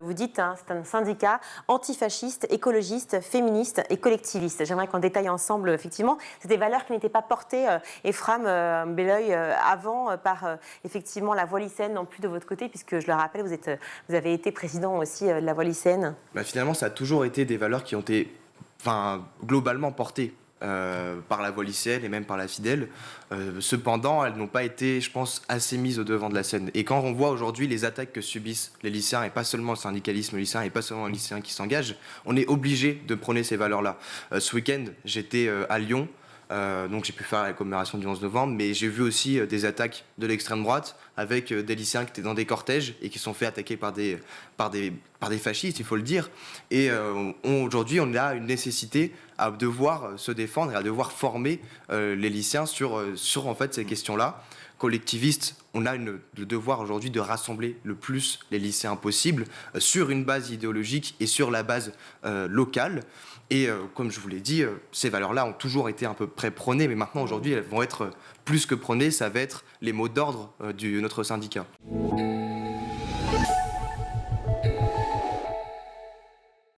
vous dites, hein, c'est un syndicat antifasciste, écologiste, féministe et collectiviste. J'aimerais qu'on détaille ensemble, effectivement, c'est des valeurs qui n'étaient pas portées, Ephraim Belleuil, avant par effectivement la voix lycéenne non plus de votre côté, puisque je le rappelle, vous avez été président aussi de la voix lycéenne. Finalement, ça a toujours été des valeurs qui ont été globalement portées par la voix lycéenne et même par la Fidèle. Cependant, elles n'ont pas été, je pense, assez mises au devant de la scène. Et quand on voit aujourd'hui les attaques que subissent les lycéens, et pas seulement le syndicalisme lycéen, et pas seulement les lycéens qui s'engagent, on est obligé de prôner ces valeurs-là. Ce week-end, j'étais à Lyon. Donc j'ai pu faire la commémoration du 11 novembre, mais j'ai vu aussi des attaques de l'extrême droite avec des lycéens qui étaient dans des cortèges et qui sont fait attaquer par des fascistes, il faut le dire. Et aujourd'hui, on a une nécessité à devoir se défendre et à devoir former les lycéens sur en fait ces questions-là. Collectivistes, on a le devoir aujourd'hui de rassembler le plus les lycéens possible sur une base idéologique et sur la base locale. Et comme je vous l'ai dit, ces valeurs-là ont toujours été à peu près prônées, mais maintenant aujourd'hui elles vont être plus que prônées, ça va être les mots d'ordre de notre syndicat.